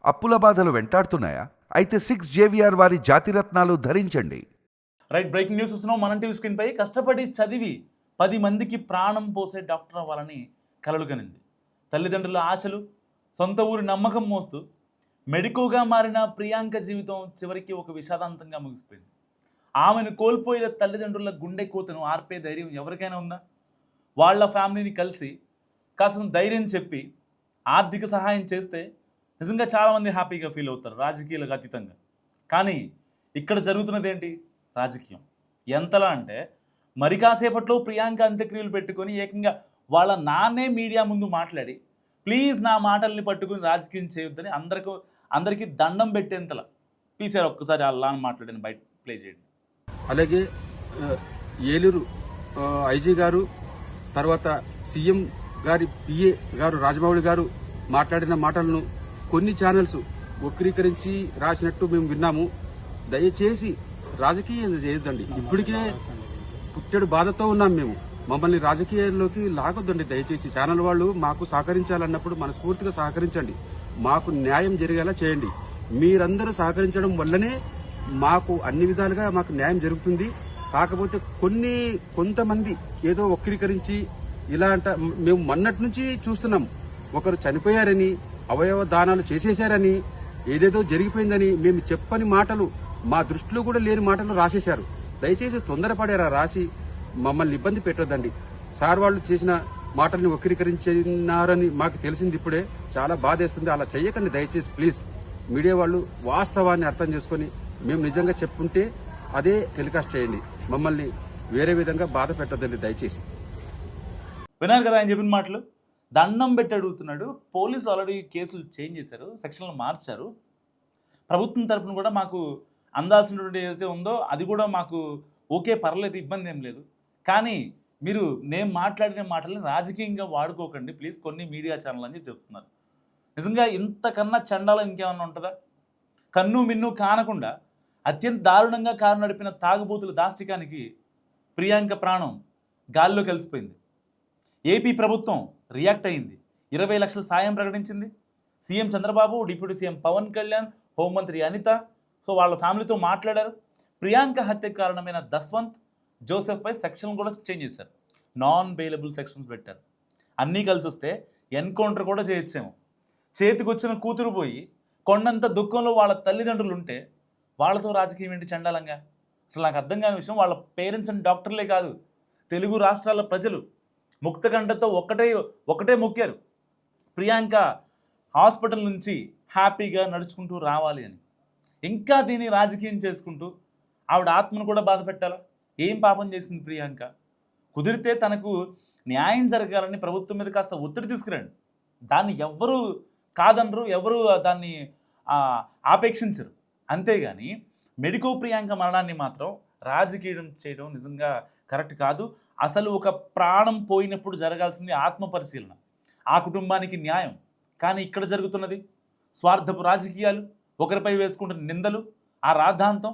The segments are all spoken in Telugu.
అప్పుల బాధలు వెంటాడుతున్నాయా? అయితే 6 JVR వారి జాతిరత్నాలు ధరించండి. రైట్, బ్రేకింగ్ న్యూస్ చూస్తున్నాం మన టీవీ స్క్రీన్ పై. కష్టపడి చదివి 10 మందికి ప్రాణం పోసే డాక్టర్ అవ్వాలని కలలు కనింది. తల్లిదండ్రుల ఆశలు, సొంత ఊరి నమ్మకం మోస్తూ మెడికోగా మారిన ప్రియాంక జీవితం చివరికి ఒక విషాదాంతంగా ముగిసిపోయింది. ఆమెను కోల్పోయిన తల్లిదండ్రుల గుండె కోతను ఆర్పే ధైర్యం ఎవరికైనా ఉందా? వాళ్ళ ఫ్యామిలీని కలిసి కాస్త ధైర్యం చెప్పి ఆర్థిక సహాయం చేస్తే నిజంగా చాలామంది హ్యాపీగా ఫీల్ అవుతారు రాజకీయాలకు అతీతంగా. కానీ ఇక్కడ జరుగుతున్నది ఏంటి? రాజకీయం. ఎంతలా అంటే మరి కాసేపట్లో ప్రియాంక అంత్యక్రియలు పెట్టుకొని ఏకంగా వాళ్ళ నాన్నే మీడియా ముందు మాట్లాడి ప్లీజ్ నా మాటల్ని పట్టుకుని రాజకీయం చేయొద్దని అందరికీ దండం పెట్టేంతలా. పీసీఆర్ ఒక్కసారి అలా మాట్లాడిన బయట ప్లే చేయండి. అలాగే ఏలూరు ఐజీ గారు, తర్వాత సీఎం గారి పిఏ గారు రాజమౌళి గారు మాట్లాడిన మాటలను కొన్ని ఛానల్స్ వక్రీకరించి రాసినట్టు మేము విన్నాము. దయచేసి రాజకీయం చేయొద్దండి. ఇప్పటికే పుట్టెడు బాధతో ఉన్నాం మేము. మమ్మల్ని రాజకీయాల్లోకి లాగొద్దండి దయచేసి. ఛానల్ వాళ్ళు మాకు సహకరించాలన్నప్పుడు మనస్ఫూర్తిగా సహకరించండి, మాకు న్యాయం జరిగేలా చేయండి. మీరందరూ సహకరించడం వల్లనే మాకు అన్ని విధాలుగా మాకు న్యాయం జరుగుతుంది. కాకపోతే కొంతమంది ఏదో వక్రీకరించి ఇలా మేము మొన్నటి నుంచి చూస్తున్నాం. ఒకరు చనిపోయారని, అవయవ దానాలు చేసేశారని, ఏదేదో జరిగిపోయిందని మేము చెప్పని మాటలు, మా దృష్టిలో కూడా లేని మాటలు రాసేశారు. దయచేసి తొందరపడారా రాసి మమ్మల్ని ఇబ్బంది పెట్టొద్దండి. సార్ వాళ్ళు చేసిన మాటల్ని వక్రీకరించినారని మాకు తెలిసింది ఇప్పుడే. చాలా బాధేస్తుంది. అలా చెయ్యకండి దయచేసి ప్లీజ్. మీడియా వాళ్ళు వాస్తవాన్ని అర్థం చేసుకుని మేము నిజంగా చెప్పుంటే అదే టెలికాస్ట్ చేయండి. మమ్మల్ని వేరే విధంగా బాధ పెట్టొద్దండి దయచేసి. విన్నారు కదా ఆయన చెప్పిన మాటలు. దండం పెట్టి అడుగుతున్నాడు. పోలీసులు ఆల్రెడీ కేసులు చేంజ్ చేశారు, సెక్షన్లు మార్చారు. ప్రభుత్వం తరపున కూడా మాకు అందాల్సినటువంటి ఏదైతే ఉందో అది కూడా మాకు ఓకే, పర్లేదు, ఇబ్బంది ఏం లేదు. కానీ మీరు నేను మాట్లాడిన మాటల్ని రాజకీయంగా వాడుకోకండి ప్లీజ్, కొన్ని మీడియా ఛానల్ అని చెప్తున్నారు. నిజంగా ఇంతకన్నా చండాలం ఇంకేమన్నా ఉంటుందా? కన్ను మిన్ను కానకుండా అత్యంత దారుణంగా కారు నడిపిన తాగుబోతుల దాష్టికానికి ప్రియాంక ప్రాణం గాల్లో కలిసిపోయింది. ఏపీ ప్రభుత్వం రియాక్ట్ అయింది. 20 లక్షల సాయం ప్రకటించింది. CM Chandrababu, deputy CM Pawan Kalyan, హోంమంత్రి అనిత వాళ్ళ ఫ్యామిలీతో మాట్లాడారు. ప్రియాంక హత్యకు కారణమైన దస్వంత్, జోసెఫ్పై సెక్షన్లు కూడా చేంజ్ చేశారు. నాన్ బెయిలబుల్ సెక్షన్స్ పెట్టారు. అన్నీ కలిసి వస్తే ఎన్కౌంటర్ కూడా చేయొచ్చేమో. చేతికొచ్చిన కూతురు పోయి కొండంత దుఃఖంలో వాళ్ళ తల్లిదండ్రులు ఉంటే వాళ్ళతో రాజకీయం ఏంటి చండాలంగా? అసలు నాకు అర్థం కాని విషయం, వాళ్ళ పేరెంట్స్ అండ్ డాక్టర్లే కాదు, తెలుగు రాష్ట్రాల ప్రజలు ముక్తకంఠతో ఒకటే మొక్కారు, ప్రియాంక హాస్పిటల్ నుంచి హ్యాపీగా నడుచుకుంటూ రావాలి అని. ఇంకా దీన్ని రాజకీయం చేసుకుంటూ ఆవిడ ఆత్మను కూడా బాధ పెట్టాలా? ఏం పాపం చేసింది ప్రియాంక? కుదిరితే తనకు న్యాయం జరగాలని ప్రభుత్వం మీద కాస్త ఒత్తిడి తీసుకురండి. దాన్ని ఎవ్వరూ కాదనరు, ఎవరు దాన్ని ఆపేక్షించరు. అంతేగాని మెడికో ప్రియాంక మరణాన్ని మాత్రం రాజకీయం చేయడం నిజంగా కరెక్ట్ కాదు. అసలు ఒక ప్రాణం పోయినప్పుడు జరగాల్సింది ఆత్మ పరిశీలన, ఆ కుటుంబానికి న్యాయం. కానీ ఇక్కడ జరుగుతున్నది స్వార్థపు రాజకీయాలు, ఒకరిపై వేసుకుంటున్న నిందలు, ఆ రాద్ధాంతం.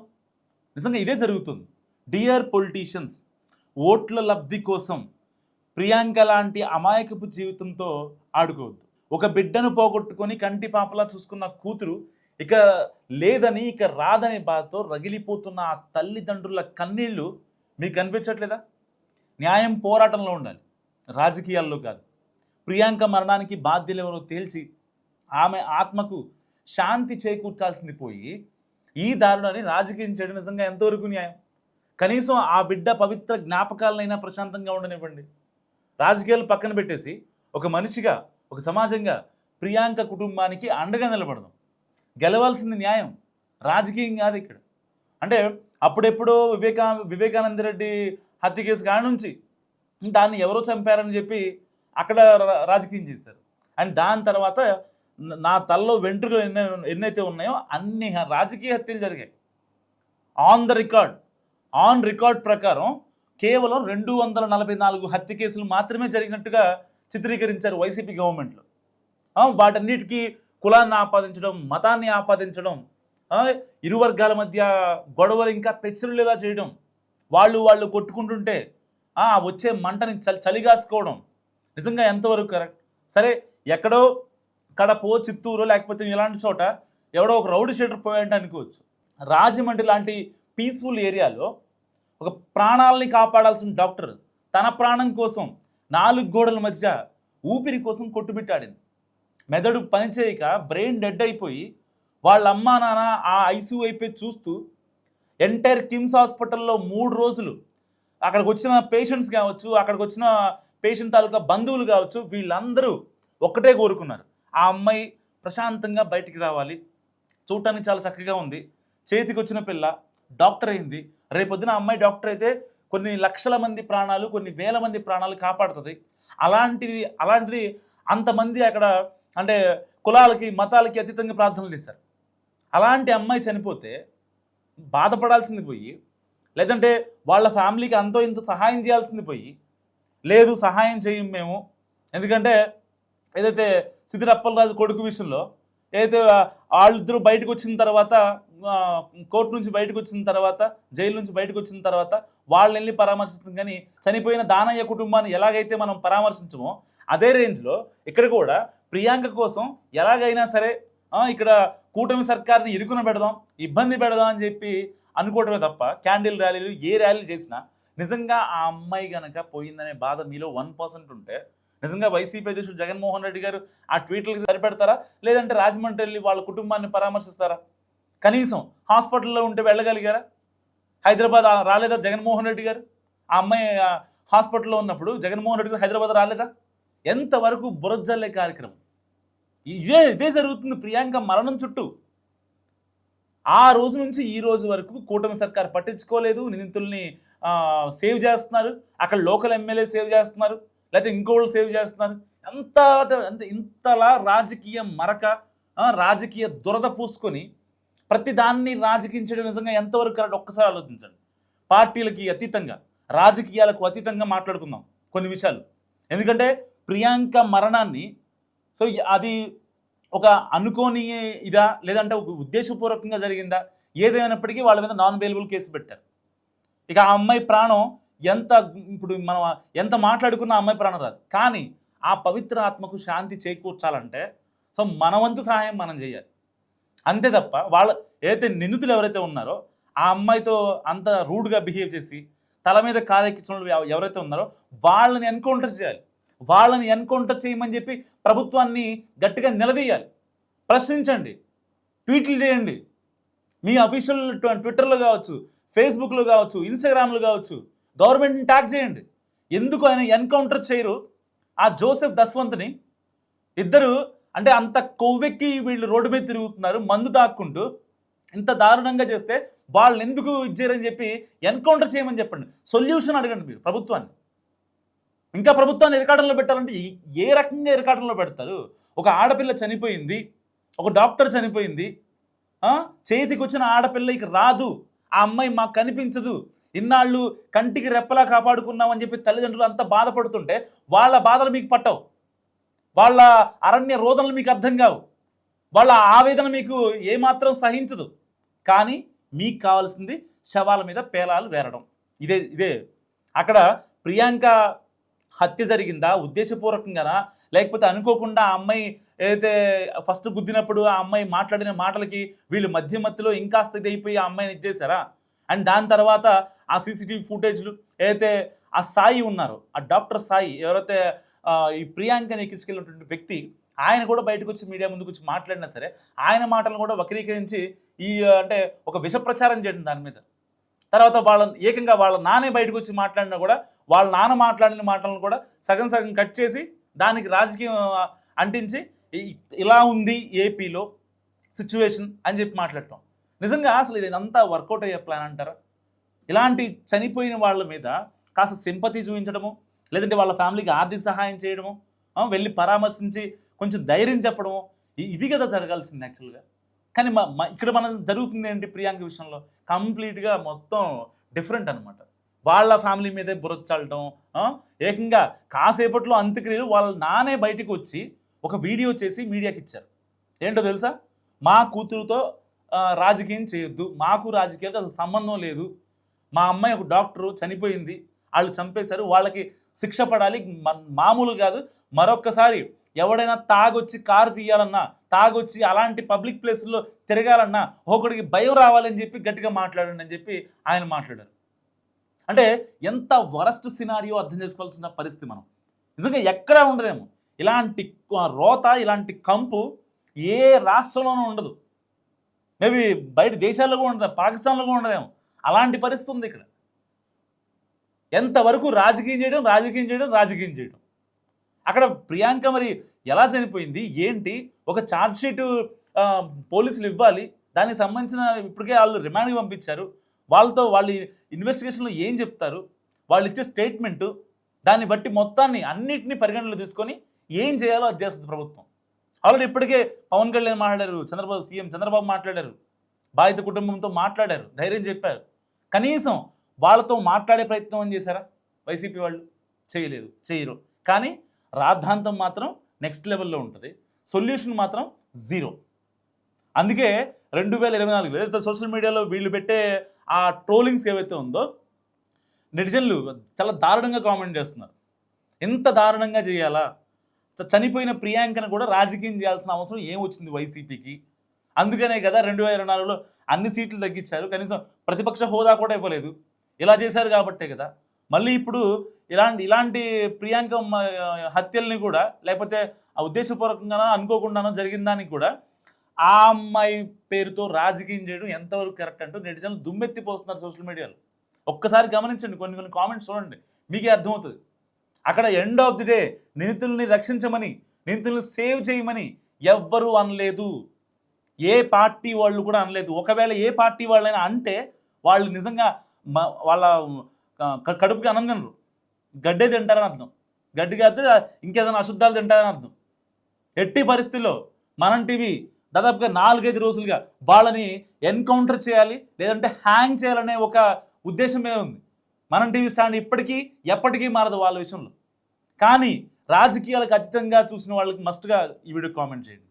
నిజంగా ఇదే జరుగుతుంది. డియర్ పొలిటీషియన్స్, ఓట్ల లబ్ధి కోసం ప్రియాంక లాంటి అమాయకపు జీవితంతో ఆడుకోవద్దు. ఒక బిడ్డను పోగొట్టుకొని కంటి పాపలా చూసుకున్న కూతురు ఇక లేదని, ఇక రాదని బాధతో రగిలిపోతున్న ఆ తల్లిదండ్రుల కన్నీళ్లు మీకు కనిపించట్లేదా? న్యాయం పోరాటంలో ఉండాలి, రాజకీయాల్లో కాదు. ప్రియాంక మరణానికి బాధ్యులు ఎవరో తేల్చి ఆమె ఆత్మకు శాంతి చేకూర్చాల్సింది పోయి ఈ దారుణాన్ని రాజకీయం చేయడం నిజంగా ఎంతవరకు న్యాయం? కనీసం ఆ బిడ్డ పవిత్ర జ్ఞాపకాలనైనా ప్రశాంతంగా ఉండనివ్వండి. రాజకీయాలు పక్కన పెట్టేసి ఒక మనిషిగా, ఒక సమాజంగా ప్రియాంక కుటుంబానికి అండగా నిలబడదాం. గెలవాల్సింది న్యాయం, రాజకీయం కాదు ఇక్కడ. అంటే అప్పుడెప్పుడో వివేకానంద రెడ్డి హత్య కేసు కాడ నుంచి దాన్ని ఎవరో చంపారని చెప్పి అక్కడ రాజకీయం చేశారు. అండ్ దాని తర్వాత నా తలలో వెంట్రుకలు ఎన్నైతే ఉన్నాయో అన్ని రాజకీయ హత్యలు జరిగాయి. ఆన్ రికార్డ్ ప్రకారం కేవలం 244 హత్య కేసులు మాత్రమే జరిగినట్టుగా చిత్రీకరించారు వైసీపీ గవర్నమెంట్లో. వాటన్నిటికీ కులాన్ని ఆపాదించడం, మతాన్ని ఆపాదించడం, ఇరు వర్గాల మధ్య గొడవలు ఇంకా పెచ్చరులేలా చేయడం, వాళ్ళు కొట్టుకుంటుంటే వచ్చే మంటని చలిగాసుకోవడం నిజంగా ఎంతవరకు కరెక్ట్? సరే, ఎక్కడో కడపో చిత్తూరు లేకపోతే ఇలాంటి చోట ఎవడో ఒక రౌడీ షీటర్ పోయాడంటే అనుకోవచ్చు. రాజమండ్రి లాంటి పీస్ఫుల్ ఏరియాలో ఒక ప్రాణాలని కాపాడాల్సిన డాక్టర్ తన ప్రాణం కోసం 4 గోడల మధ్య ఊపిరి కోసం కొట్టుమిట్టాడింది. మెదడు పనిచేయక బ్రెయిన్ డెడ్ అయిపోయి వాళ్ళ అమ్మా నాన్న ఆ ఐసీయూ అయిపోయి చూస్తూ ఎంటైర్ కిమ్స్ హాస్పిటల్లో 3 రోజులు అక్కడికి వచ్చిన పేషెంట్స్ కావచ్చు, అక్కడికి వచ్చిన పేషెంట్ తాలూకా బంధువులు కావచ్చు, వీళ్ళందరూ ఒక్కటే కోరుకున్నారు, ఆ అమ్మాయి ప్రశాంతంగా బయటికి రావాలి, చూడటానికి చాలా చక్కగా ఉంది, చేతికి వచ్చిన పిల్ల డాక్టర్ అయింది, రేపొద్దున అమ్మాయి డాక్టర్ అయితే కొన్ని లక్షల మంది ప్రాణాలు, కొన్ని వేల మంది ప్రాణాలు కాపాడుతుంది. అలాంటిది అంతమంది అక్కడ అంటే కులాలకి మతాలకి అతీతంగా ప్రార్థనలు చేశారు. అలాంటి అమ్మాయి చనిపోతే బాధపడాల్సింది పోయి, లేదంటే వాళ్ళ ఫ్యామిలీకి అంతో ఇంత సహాయం చేయాల్సింది పోయి, లేదు సహాయం చేయం మేము, ఎందుకంటే ఏదైతే సిద్ధిరప్పలరాజు కొడుకు విషయంలో ఏదైతే వాళ్ళిద్దరూ బయటకు వచ్చిన తర్వాత, కోర్టు నుంచి బయటకు వచ్చిన తర్వాత, జైలు నుంచి బయటకు వచ్చిన తర్వాత వాళ్ళని వెళ్ళి పరామర్శిస్తాం, కానీ చనిపోయిన దానయ్య కుటుంబాన్ని ఎలాగైతే మనం పరామర్శించమో అదే రేంజ్లో ఇక్కడ కూడా ప్రియాంక కోసం ఎలాగైనా సరే ఇక్కడ కూటమి సర్కార్ని ఇరుకున పెడదాం, ఇబ్బంది పెడదాం అని చెప్పి అనుకోవటమే తప్ప క్యాండిల్ ర్యాలీలు ఏ ర్యాలీలు చేసినా నిజంగా ఆ అమ్మాయి గనక పోయిందనే బాధ మీలో 1% ఉంటే నిజంగా వైసీపీ అధ్యక్షుడు జగన్మోహన్ రెడ్డి గారు ఆ ట్వీట్లకి సరిపెడతారా, లేదంటే రాజమండ్రి వెళ్ళి వాళ్ళ కుటుంబాన్ని పరామర్శిస్తారా? కనీసం హాస్పిటల్లో ఉంటే వెళ్ళగలిగారా? హైదరాబాద్ రాలేదా జగన్మోహన్ రెడ్డి గారు? ఆ అమ్మాయి హాస్పిటల్లో ఉన్నప్పుడు జగన్మోహన్ రెడ్డి గారు హైదరాబాద్ రాలేదా? ఎంతవరకు బురజల్లే కార్యక్రమం ఇదే జరుగుతుంది ప్రియాంక మరణం చుట్టూ. ఆ రోజు నుంచి ఈ రోజు వరకు కూటమి సర్కార్ పట్టించుకోలేదు, నిందితుల్ని సేవ్ చేస్తున్నారు, అక్కడ లోకల్ ఎమ్మెల్యే సేవ్ చేస్తున్నారు, లేకపోతే ఇంకోళ్ళు సేవ్ చేస్తున్నారు. ఇంతలా రాజకీయ మరక, రాజకీయ దురద పూసుకొని ప్రతి దాన్ని రాజకీయించడం నిజంగా ఎంతవరకు కరెక్ట్ ఒక్కసారి ఆలోచించండి. పార్టీలకి అతీతంగా, రాజకీయాలకు అతీతంగా మాట్లాడుకుందాం కొన్ని విషయాలు. ఎందుకంటే ప్రియాంక మరణాన్ని అది ఒక అనుకోని ఇదా, లేదంటే ఒక ఉద్దేశపూర్వకంగా జరిగిందా, ఏదైనప్పటికీ వాళ్ళ మీద నాన్ బెయిలబుల్ కేసు పెట్టారు. ఇక ఆ అమ్మాయి ప్రాణం ఇప్పుడు మనం ఎంత మాట్లాడుకున్నా ఆ అమ్మాయి ప్రాణం రాదు, కానీ ఆ పవిత్ర ఆత్మకు శాంతి చేకూర్చాలంటే మన వంతు సహాయం మనం చేయాలి, అంతే తప్ప వాళ్ళ ఏదైతే నిందితులు ఎవరైతే ఉన్నారో ఆ అమ్మాయితో అంత రూడ్గా బిహేవ్ చేసి తల మీద కాలెక్కించిన వాళ్ళు ఎవరైతే ఉన్నారో వాళ్ళని ఎన్కౌంటర్ చేయాలి. వాళ్ళని ఎన్కౌంటర్ చేయమని చెప్పి ప్రభుత్వాన్ని గట్టిగా నిలదీయాలి, ప్రశ్నించండి, ట్వీట్లు చేయండి, మీ అఫీషియల్ ట్విట్టర్లో కావచ్చు, ఫేస్బుక్లో కావచ్చు, ఇన్స్టాగ్రామ్లో కావచ్చు, గవర్నమెంట్ని ట్యాగ్ చేయండి. ఎందుకు ఆయన ఎన్కౌంటర్ చేయరు ఆ జోసెఫ్ దస్వంత్ని? ఇద్దరు అంటే అంత కొవ్వెక్కి వీళ్ళు రోడ్డు మీద తిరుగుతున్నారు మందు తాక్కుంటూ, ఇంత దారుణంగా చేస్తే వాళ్ళని ఎందుకు ఇచ్చారని చెప్పి ఎన్కౌంటర్ చేయమని చెప్పండి, సొల్యూషన్ అడగండి మీరు ప్రభుత్వాన్ని. ఇంకా ప్రభుత్వాన్ని ఇరకాటంలో పెట్టాలంటే ఏ రకంగా ఇరకాటంలో పెడతారు? ఒక ఆడపిల్ల చనిపోయింది, ఒక డాక్టర్ చనిపోయింది, చేతికి వచ్చిన ఆడపిల్ల ఇక రాదు, ఆ అమ్మాయి మాకు కనిపించదు, ఇన్నాళ్ళు కంటికి రెప్పలా కాపాడుకున్నామని చెప్పి తల్లిదండ్రులు అంతా బాధపడుతుంటే వాళ్ళ బాధలు మీకు పట్టవు, వాళ్ళ అరణ్య రోదనలు మీకు అర్థం కావు, వాళ్ళ ఆవేదన మీకు ఏమాత్రం సహించదు. కానీ మీకు కావాల్సింది శవాల మీద పేలాలు వేరడం. ఇదే అక్కడ ప్రియాంక హత్య జరిగిందా ఉద్దేశపూర్వకంగానా, లేకపోతే అనుకోకుండా ఆ అమ్మాయి ఏదైతే ఫస్ట్ గుద్దినప్పుడు ఆ అమ్మాయి మాట్లాడిన మాటలకి వీళ్ళు మధ్యలో ఇంకాస్త ఇది అయిపోయి ఆ అమ్మాయిని ఇచ్చేసారా? అండ్ దాని తర్వాత ఆ సీసీటీవీ ఫుటేజ్లు ఏదైతే ఆ సాయి ఉన్నారో, ఆ డాక్టర్ సాయి ఎవరైతే ఈ ప్రియాంకని ఎక్కించుకెళ్ళినటువంటి వ్యక్తి, ఆయన కూడా బయటకు వచ్చి మీడియా ముందుకు వచ్చి మాట్లాడినా సరే ఆయన మాటలను కూడా వక్రీకరించి అంటే ఒక విష ప్రచారం చేయడం దాని మీద. తర్వాత ఏకంగా వాళ్ళ నానే బయటకు వచ్చి మాట్లాడినా కూడా వాళ్ళ నాన్న మాట్లాడిన మాటలను కూడా సగం కట్ చేసి దానికి రాజకీయం అంటించి ఇలా ఉంది ఏపీలో సిచ్యువేషన్ అని చెప్పి మాట్లాడటం. నిజంగా అసలు ఇదంతా వర్కౌట్ అయ్యే ప్లాన్ అంటారా? ఇలాంటి చనిపోయిన వాళ్ళ మీద కాస్త సింపతి చూపించడము, లేదంటే వాళ్ళ ఫ్యామిలీకి ఆర్థిక సహాయం చేయడము, వెళ్ళి పరామర్శించి కొంచెం ధైర్యం చెప్పడము, ఇది కదా జరగాల్సింది యాక్చువల్గా. కానీ ఇక్కడ మనం జరుగుతుంది ఏంటి ప్రియాంక విషయంలో? కంప్లీట్గా మొత్తం డిఫరెంట్ అనమాట. వాళ్ళ ఫ్యామిలీ మీదే బురద, ఏకంగా కాసేపట్లో అంత్యక్రియలు వాళ్ళ నానే బయటకు వచ్చి ఒక వీడియో చేసి మీడియాకి ఇచ్చారు. ఏంటో తెలుసా? మా కూతురుతో రాజకీయం చేయొద్దు, మాకు రాజకీయాలకు అసలు సంబంధం లేదు, మా అమ్మాయి ఒక డాక్టరు చనిపోయింది, వాళ్ళు చంపేశారు, వాళ్ళకి శిక్ష పడాలి, మామూలు కాదు, మరొక్కసారి ఎవడైనా తాగొచ్చి కారు తీయాలన్నా, తాగొచ్చి అలాంటి పబ్లిక్ ప్లేసుల్లో తిరగాలన్నా ఒకడికి భయం రావాలని చెప్పి గట్టిగా మాట్లాడండి అని చెప్పి ఆయన మాట్లాడారు. అంటే ఎంత వరస్ట్ సినారియో అర్థం చేసుకోవాల్సిన పరిస్థితి మనం. నిజంగా ఎక్కడా ఉండదేమో ఇలాంటి రోత, ఇలాంటి కంపు ఏ రాష్ట్రంలోనూ ఉండదు. మేబీ బయట దేశాల్లో కూడా ఉండదు, పాకిస్తాన్లో కూడా ఉండదేమో. అలాంటి పరిస్థితి ఉంది ఇక్కడ. ఎంతవరకు రాజకీయం చేయడం. అక్కడ ప్రియాంక మరి ఎలా చనిపోయింది ఏంటి, ఒక ఛార్జ్ షీటు పోలీసులు ఇవ్వాలి, దానికి సంబంధించిన ఇప్పటికే వాళ్ళు రిమాండ్కి పంపించారు. వాళ్ళతో వాళ్ళు ఇన్వెస్టిగేషన్లో ఏం చెప్తారు, వాళ్ళు ఇచ్చే స్టేట్మెంటు, దాన్ని బట్టి మొత్తాన్ని అన్నిటినీ పరిగణనలో తీసుకొని ఏం చేయాలో అది చేస్తుంది ప్రభుత్వం. ఆల్రెడీ ఇప్పటికే పవన్ కళ్యాణ్ మాట్లాడారు, సీఎం చంద్రబాబు మాట్లాడారు, బాధిత కుటుంబంతో మాట్లాడారు, ధైర్యం చెప్పారు. కనీసం వాళ్ళతో మాట్లాడే ప్రయత్నం అని చేశారా వైసీపీ వాళ్ళు? చేయలేదు, చేయరు. కానీ రాద్ధాంతం మాత్రం నెక్స్ట్ లెవెల్లో ఉంటుంది, సొల్యూషన్ మాత్రం జీరో. అందుకే 2024 ఏదైతే సోషల్ మీడియాలో వీళ్ళు పెట్టే ఆ ట్రోలింగ్స్ ఏవైతే ఉందో నెటిజన్లు చాలా దారుణంగా కామెంట్ చేస్తున్నారు. ఎంత దారుణంగా చేయాలా, చనిపోయిన ప్రియాంకను కూడా రాజకీయం చేయాల్సిన అవసరం ఏం వచ్చింది వైసీపీకి? అందుకనే కదా 2024లో అన్ని సీట్లు తగ్గించారు, కనీసం ప్రతిపక్ష హోదా కూడా ఇవ్వలేదు. ఇలా చేశారు కాబట్టే కదా మళ్ళీ ఇప్పుడు ఇలాంటి ప్రియాంక హత్యల్ని కూడా, లేకపోతే ఉద్దేశపూర్వకంగానో అనుకోకుండానో జరిగిన దానికి కూడా ఆ అమ్మాయి పేరుతో రాజకీయం చేయడం ఎంతవరకు కరెక్ట్ అంటూ నెటిజన్లు దుమ్మెత్తిపోతున్నారు సోషల్ మీడియాలో. ఒక్కసారి గమనించండి, కొన్ని కామెంట్స్ చూడండి, మీకే అర్థమవుతుంది. అక్కడ ఎండ్ ఆఫ్ ది డే నిందితుల్ని రక్షించమని, నిందితుల్ని సేవ్ చేయమని ఎవ్వరూ అనలేదు. ఏ పార్టీ వాళ్ళు కూడా అనలేదు. ఒకవేళ ఏ పార్టీ వాళ్ళైనా అంటే వాళ్ళు నిజంగా వాళ్ళ కడుపుకి అన్నం తినరు, గడ్డే తింటారని అర్థం. గడ్డి కాదు ఇంకేదైనా అశుద్ధాలు తింటారని అర్థం. ఎట్టి పరిస్థితుల్లో మనం టీవీ దాదాపుగా 4-5 రోజులుగా వాళ్ళని ఎన్కౌంటర్ చేయాలి, లేదంటే హ్యాంగ్ చేయాలనే ఒక ఉద్దేశం మీద ఉంది. మనం టీవీ స్టాండ్ ఇప్పటికీ ఎప్పటికీ మారదు వాళ్ళ విషయంలో. కానీ రాజకీయాలకు అతీతంగా చూసిన వాళ్ళకి మస్ట్గా ఈ వీడియో కామెంట్ చేయండి.